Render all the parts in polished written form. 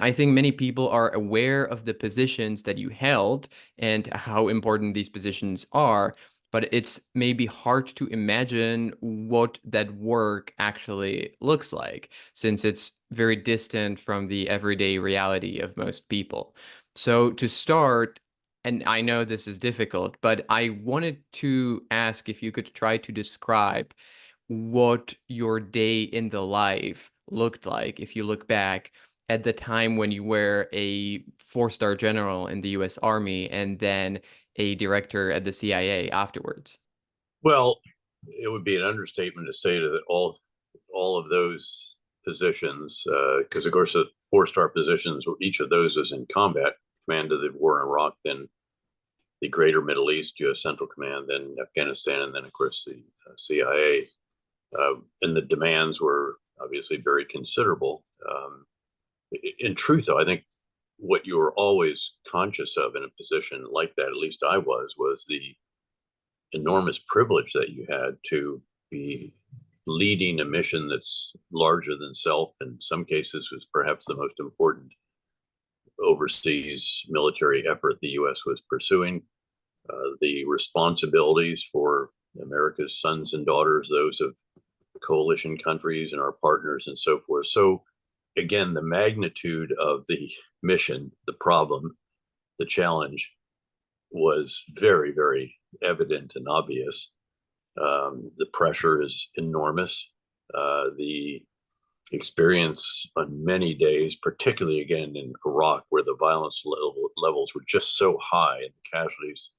I think many people are aware of the positions that you held and how important these positions are, but it's maybe hard to imagine what that work actually looks like, since it's very distant from the everyday reality of most people. So to start, and I know this is difficult, but I wanted to ask if you could try to describe what your day in the life looked like if you look back at the time when you were a four-star general in the US Army and then a director at the CIA afterwards. Well, it would be an understatement to say that all of those positions, because of course the four-star positions, each of those was in combat, command of the war in Iraq, then the Greater Middle East, U.S. Central Command, then Afghanistan, and then of course the CIA. And the demands were obviously very considerable. In truth, though, I think what you were always conscious of in a position like that, at least I was the enormous privilege that you had to be leading a mission that's larger than self. In some cases, was perhaps the most important overseas military effort the U.S. was pursuing. The responsibilities for America's sons and daughters, those of coalition countries and our partners and so forth. So, again, the magnitude of the mission, the problem, the challenge was very, very evident and obvious. The pressure is enormous. The experience on many days, particularly again in Iraq, where the levels were just so high and the casualties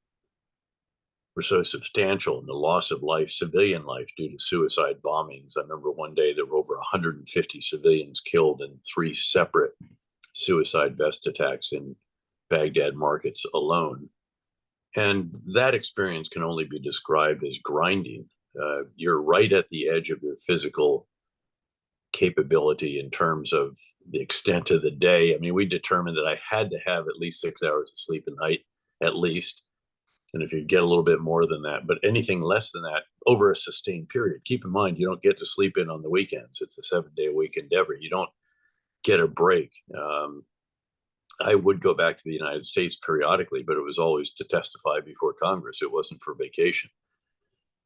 were so substantial, and the loss of life, civilian life, due to suicide bombings. I remember one day there were over 150 civilians killed in 3 separate suicide vest attacks in Baghdad markets alone. And that experience can only be described as grinding. You're right at the edge of your physical capability in terms of the extent of the day. I mean, we determined that I had to have at least 6 hours of sleep a night, at least. And if you get a little bit more than that, but anything less than that over a sustained period, keep in mind, you don't get to sleep in on the weekends. It's a 7-day-a-week endeavor. You don't get a break. I would go back to the United States periodically, but it was always to testify before Congress. It wasn't for vacation.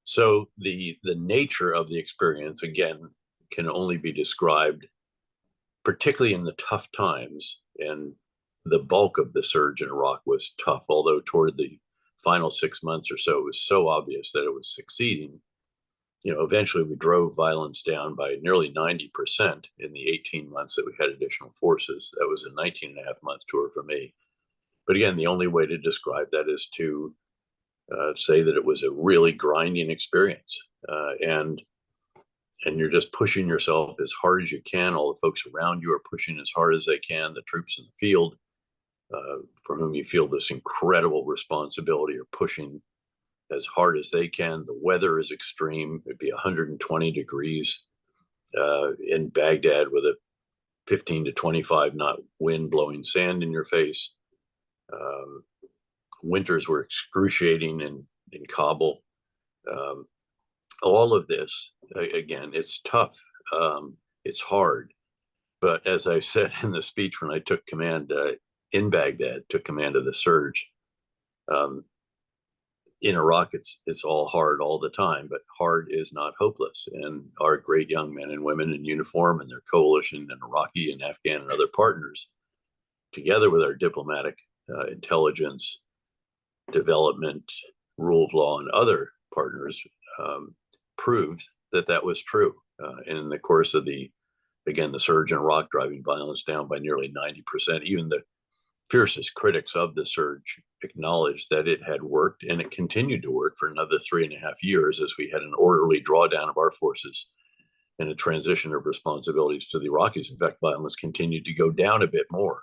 So the nature of the experience, again, can only be described, particularly in the tough times. And the bulk of the surge in Iraq was tough, although toward the final 6 months or so, it was so obvious that it was succeeding. Eventually we drove violence down by nearly 90% in the 18 months that we had additional forces. That was a 19 and a half month tour for me. But again, the only way to describe that is to say that it was a really grinding experience. And you're just pushing yourself as hard as you can. All the folks around you are pushing as hard as they can. The troops in the field, for whom you feel this incredible responsibility, are pushing as hard as they can. The weather is extreme. It'd be 120 degrees in Baghdad with a 15 to 25 knot wind blowing sand in your face. Winters were excruciating in Kabul. All of this, again, it's tough. It's hard. But as I said in the speech when I took command in Baghdad, took command of the surge, in Iraq, it's all hard all the time, but hard is not hopeless. And our great young men and women in uniform and their coalition and Iraqi and Afghan and other partners, together with our diplomatic intelligence, development, rule of law, and other partners, proved that that was true. And in the course of the surge in Iraq, driving violence down by nearly 90%, even the fiercest critics of the surge acknowledged that it had worked, and it continued to work for another 3.5 years as we had an orderly drawdown of our forces and a transition of responsibilities to the Iraqis. In fact, violence continued to go down a bit more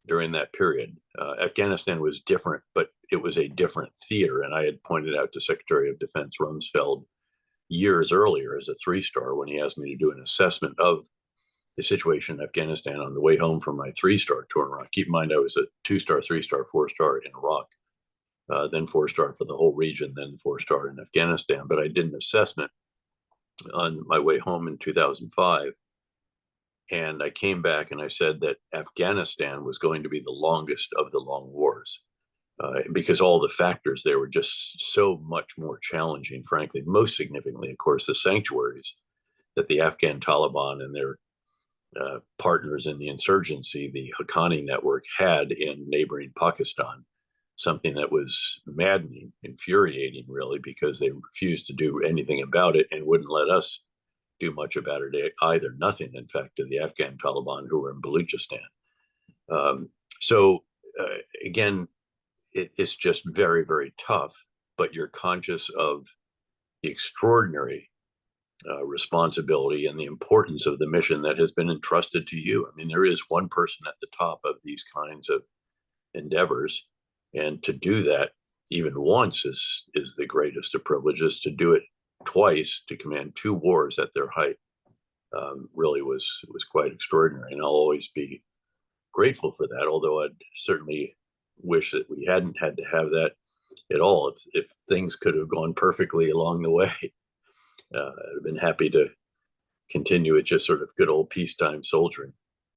during that period. Afghanistan was different, but it was a different theater. And I had pointed out to Secretary of Defense Rumsfeld years earlier as a 3-star when he asked me to do an assessment of the situation in Afghanistan on the way home from my 3-star tour in Iraq. Keep in mind, I was a 2-star, 3-star, 4-star in Iraq, then 4-star for the whole region, then 4-star in Afghanistan. But I did an assessment on my way home in 2005 And I came back and I said that Afghanistan was going to be the longest of the long wars, because all the factors there were just so much more challenging, frankly. Most significantly, of course, the sanctuaries that the Afghan Taliban and their partners in the insurgency, the Haqqani network, had in neighboring Pakistan. Something that was maddening, infuriating, really, because they refused to do anything about it and wouldn't let us do much about it either. Nothing, in fact, to the Afghan Taliban who were in Baluchistan. Um, so, again, it's just very, very tough, but you're conscious of the extraordinary responsibility and the importance of the mission that has been entrusted to you. I mean, there is one person at the top of these kinds of endeavors, and to do that even once is the greatest of privileges. To do it twice, to command two wars at their height, really was quite extraordinary, and I'll always be grateful for that. Although I'd certainly wish that we hadn't had to have that at all. If things could have gone perfectly along the way, I'd have been happy to continue it just sort of good old peacetime soldiering.